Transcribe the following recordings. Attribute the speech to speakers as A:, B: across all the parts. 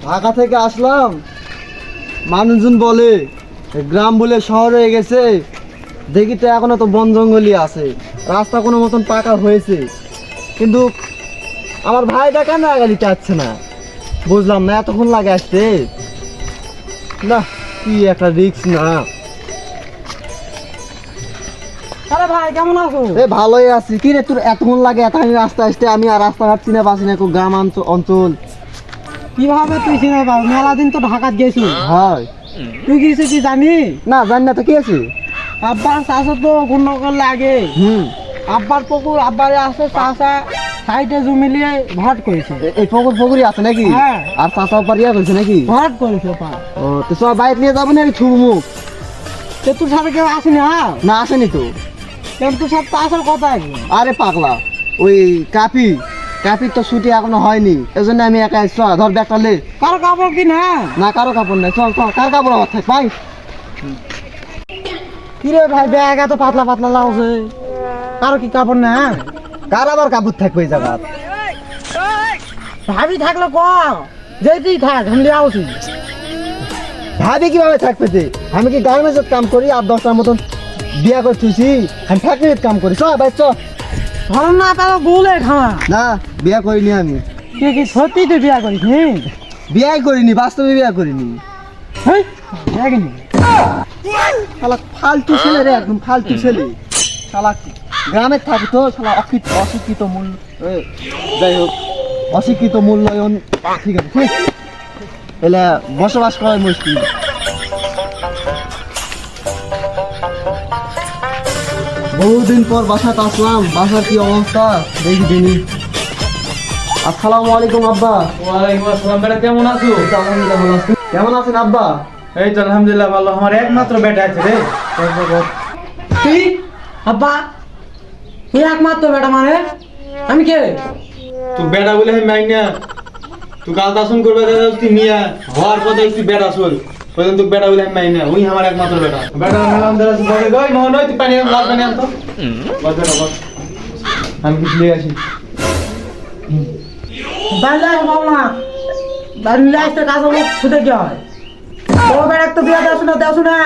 A: ঢাকা থেকে আসলাম, মানুষজন বলে গ্রাম বলে শহর হয়ে গেছে, দেখি তো এখনো তো বন জঙ্গলই আছে, রাস্তা কোনো মতন পাকা হয়েছে, কিন্তু আমার ভাইটা কেন আগালি চাচ্ছে না, বুঝলাম না, এতক্ষণ লাগে আসতে। না, কি একটা রিস্ক না।
B: আরে ভাই কেমন আছো?
A: ভালোই আছি। কি রে তোর এতক্ষণ লাগে এতখানি রাস্তা আসতে? আমি আর রাস্তাঘাট চিনে পাচ্ছি না, গ্রাম অঞ্চল।
B: কিভাবে তুই চিনে পাবি? মেলা দিন তো ঢাকাত গেছি।
A: হয়
B: তুই কিছু কি জানি?
A: না, জানি না তো। কি আছে?
B: আব্বার চাষা তো গুণকর লাগে। আব্বার পুকুর আব্বারে আছে, চাষা সাইডে জমিলিয়ে ভাট করেছে।
A: এই পুকুরি আছে নাকি?
B: হ্যাঁ।
A: আর চাষা পারিয়া করছে নাকি?
B: ভাট করেছে পা।
A: ও, তো সব বাইক নিয়ে যাবো নাকি ছুবো মুখ?
B: তোর সাথে কেউ আসেনি? হ্যাঁ
A: না, আসেনি তো।
B: কেন তোর সাথে তো আসার কথা একদম।
A: আরে পাগলা, ওই কাপির তো ছুটি এখনো হয়নি, এই জন্য আমি একা এসছি। ধর ব্যাগটা লে।
B: কারো কাপড় কি না?
A: না, কারো কাপড় নাই। চল চল, কার কাপড় আমার থাক ভাই?
B: কিরে ভাই ব্যাগ এত পাতলা পাতলা লাগছে, কারো কি কাপড় না?
A: কার আবার কাপড় থাকবে এই জায়গা?
B: ভাবি থাকলে ক, যেতেই থাক, আমি আসি।
A: ভাবি কিভাবে থাকবে যে? আমি কি গার্মেন্টসের কাম করি? আর 10টার মতন বিয়া করে থুইছি, আমি ফ্যাক্টরির কাম করি। চল ভাই চল।
B: ধরুন না তারা বলে খাওয়া।
A: না, বিয়া করিনি আমি।
B: তুই কি সত্যি তুই বিয়া করিস নি?
A: বিয়াই করিনি, বাস্তবে বিয়া করিনি।
B: হেই, দেখিনি।
A: শালা ফালতু ছেলে রে, একদম ফালতু ছেলে। শালা গ্রামে থাকে তো, শালা অশিক্ষিত মূল্য, যাই হোক, অশিক্ষিত মূল্যায়ন। ঠিক আছে, ঠিক। এলে বসবাস করার মুশকিল। বহুদিন পর বাসাতে আসলাম, বাসার কি অবস্থা দেখি দিনই। আসসালামু আলাইকুম আব্বা।
C: ওয়ালাইকুম আসসালাম। বেটা কেমন আছো?
A: আলহামদুলিল্লাহ ভালো আছি। কেমন আছেন আব্বা?
C: এই তো আলহামদুলিল্লাহ ভালো। আমার একমাত্র বেটা আছে রে।
B: তুই আব্বা, তুই একমাত্র বেটা মানে? আমি কে?
C: তুই বেটা বলে আমি মাইন না। তুই কাল দাসন করবে তুই মিয়া হওয়ার কথা তুই বেটা শোল। ওই তুই বেটা বলে আমি মাইন না। ওই আমার একমাত্র বেটা। বেটা মেলাম দেলা তুই বলে গই মোহন তুই পানি লাগ পানি আনতো। বস বেটা বস। আমি কিছু নিয়ে আসি।
B: বাইরে বাবু না, বাইরে আসতে কাজ হলো ছুটে কি হয়? বড় বেড়া তো বিয়া দেওয়া না।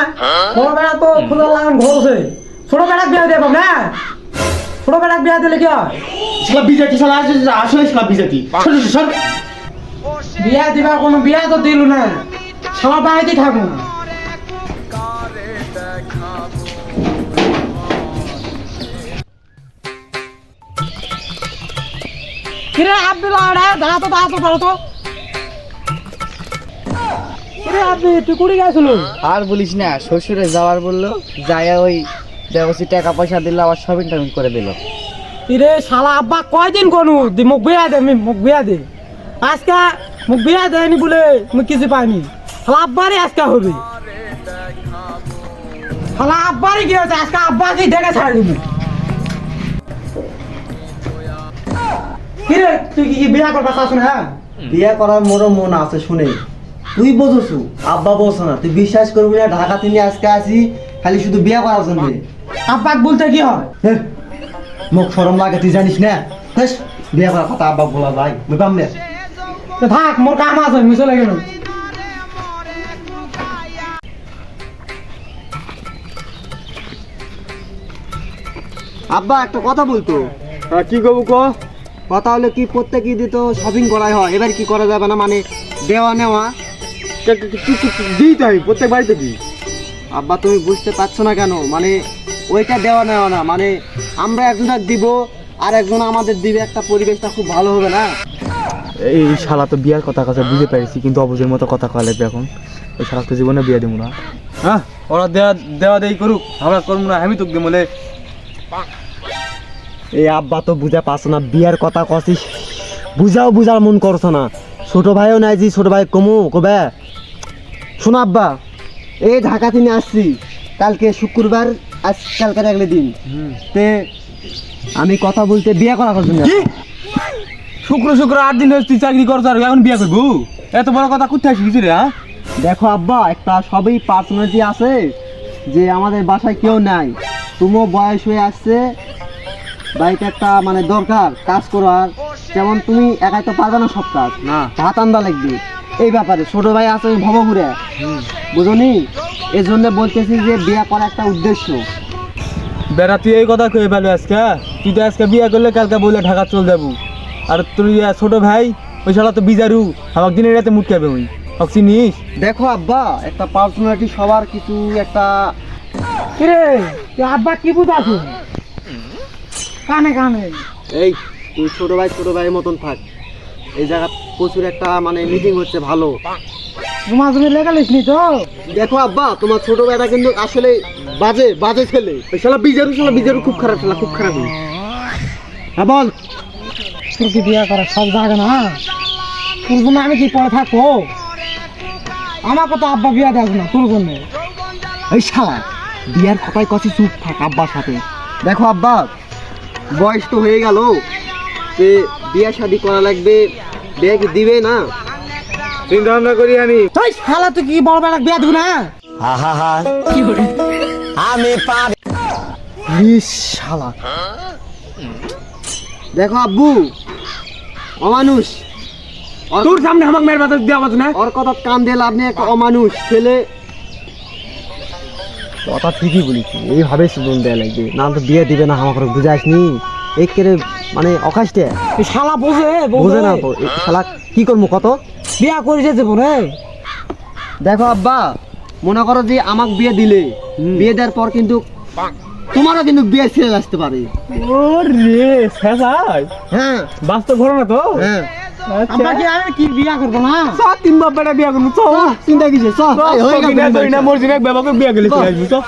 B: বড় বেড়া তো খুদার লাগান ঘরছে। ছোট বেড়া বিয়া দেব না। ছোট বেড়া বিয়া দিলে কি হয়?
C: শালা বিজাতি শালা আসলে শালা বিজাতি। সর সর।
B: বিয়া দিবা কোনো বিয়া তো দিল না, সবার বাড়িতে থাকবো। কিরে আব্দুল দাঁড়াতো ধরো তো। কিরে আপনি তুই কুড়ি গেছিল?
D: আর বলিস না, শ্বশুরে যাওয়ার বললো, যাইয়া ওই দেবসি টাকা পয়সা দিল, আবার শপিং টপিং করে দিল।
B: কিরে শালা আব্বা কয়দিন কোন মুখ বিয়া দে, মুখ বিয়া দে। আজকে মুখ বিয়া দেয়নি বলে মুখ কিছু পাইনি। শালা আব্বারই আজকে হবে। শালা আব্বারই কি হয়েছে আজকে? আব্বাকে দেখে ছাড় দিবি। কিরে তুই কি বিয়া করবা চাস না? হ্যাঁ
A: বিয়া করার মোরও মন আছে, শুনে তুই বোঝছু, আব্বা বলছ না। তুই বিশ্বাস করবি না, ঢাকা থেকে আজকে আসি খালি শুধু বিয়া করার জন্য।
B: আব্বাক বলতে কি হয়?
A: মুখ শরম লাগে, তুই জানিস না? হেস, বিয়া করার কথা আব্বা বলা যায় বুঝলাম না।
B: তো থাক, মোর কাম আছে, আমি চলে গেল।
A: আব্বা একটা কথা বলতো।
C: কি করবো ক?
A: কথা হলো কি, প্রত্যেক ঈদে তো শপিং করাই হয়, এবার কি করা যাবে না, মানে দেওয়া নেওয়া।
C: দিই তো আমি প্রত্যেক বাড়িতে দিই।
A: আব্বা তুমি বুঝতে পারছো না কেন? মানে ওইটা দেওয়া নেওয়া না, মানে আমরা একজনের দিব আর একজন আমাদের দিবে, একটা পরিবেশটা খুব ভালো হবে না?
D: এই শালা তো বিয়ার কথা বুঝে পেরেছি, কিন্তু অবুঝের মতো কথা কয়া লাগবে এখন। ওই শালা তো জীবনে বিয়ে দেবো না।
C: হ্যাঁ, ওরা দেওয়া দেই করুক, আমরা করবো না। আমি তোকে দেবো বলে।
A: এই আব্বা তো বুঝা পাচ্ছ না, বিয়ার কথা কছিস, বুঝার মন করছো না। ছোট ভাইও নাই যে ছোট ভাই কবে। শোনো আব্বা, এই ঢাকা থেকে আসছি কালকে শুক্রবার, আজ কালকে আগলে দিন তে আমি কথা বলতে বিয়ে করার জন্য।
C: শুক্র 8 দিন হচ্ছে তুই চাকরি করছ আর এখন বিয়ে করবো? এত বড় কথা কোথায় শিখেছি রে? হ্যাঁ
A: দেখো আব্বা, একটা সবই পার্সোনালিটি আছে, যে আমাদের বাসায় কেউ নাই, তুমিও বয়স হয়ে আসছে, বাড়িতে একটা মানে দরকার কাজ করার। যেমন তুমি একাই তো পারবে না সব কাজ,
C: না।
A: ভাত আন্দা লাগবে, এই ব্যাপারে ছোট ভাই আছে ভবঘুরে বুঝনি, এই জন্য বলতেছি যে বিয়ে করা একটা উদ্দেশ্য।
C: বেটা তুই এই কথা কয়ে ফেলো আজকে, তুই তো আজকে বিয়ে করলে কালকে বলে ঢাকা চল যাবো। আর তুই ছোট ভাই ওই শালা তো বিজারু, আমাকে দিনের রাতে মুট খাবে ওই চিনিস।
A: দেখো আব্বা, একটা পার্সোনালিটি সবার কিছু একটা।
B: কিরে তুই আব্বা কি বুঝাছিস কানে কানে?
A: এই তুই ছোট ভাইয়ের মতন থাক, এই জায়গা প্রচুর একটা মানে মিটিং হচ্ছে ভালো।
B: তোমার তুমি লেগালিস নি তো?
A: দেখো আব্বা, তোমার ছোট ভাইটা কিন্তু আসলে বাজে বাজে ছেলে, ওই শালা বিজারু খুব খারাপ শালা, খুব খারাপ। হ্যাঁ বল।
B: তোর কি বিয়ে করা সব জায়গা না? তোর জন্য আমি কি পড়ে থাকবো? আমাকে তো আব্বা বিয়ে দেখ না তোর জন্য।
A: এই শালা বিয়ার কথায় কথা চুপ থাক আব্বার সাথে। দেখো আব্বা, বয়স তো হয়ে গেল, যে বিয়ে শাদি করা লাগবে, বিয়ে কি দিবে না?
C: চিন্তা ভাবনা করি আমি।
B: তুই শালা তুই কি বড় বেড়া বিয়ে দিব না?
A: ইস শালা। দেখো আব্বু, অমানুষ,
C: তোর সামনে আমাকে মেয়ের বাতা দেওয়া পাচ্ছ না?
A: ওর কথা কান দিয়ে লাভ নেই, একটা অমানুষ ছেলে। কথা ঠিকই বলিস, এইভাবে সুযোগ দেয়া লাগবে, না তো বিয়ে দিবে না। আমাকে বুঝাসনি একেরে মানে অকাশতে
B: এই শালা বোঝে
A: বোঝে না তো। এই শালা কি করবো কত?
B: বিয়ে করে যেতে রে।
A: দেখো আব্বা, মনে করো যে আমাকে বিয়ে দিলে, বিয়ে দেওয়ার পর কিন্তু তোমারও কিন্তু বিয়ে ছেড়ে আসতে পারে।
C: ওরে শেষাই
A: হ্যাঁ
C: বাস্তব ঘটনা তো।
A: হ্যাঁ,
B: আব্বা কি আমি কি বিয়ে করবো না?
C: তিন বাপ বেটা বিয়ে করবো তো।
A: চিন্তা কিসে? চল, এই হয়ে গেল।
C: মর্জিনে বাবাকে বিয়ে গেলে চলে আসবো তো।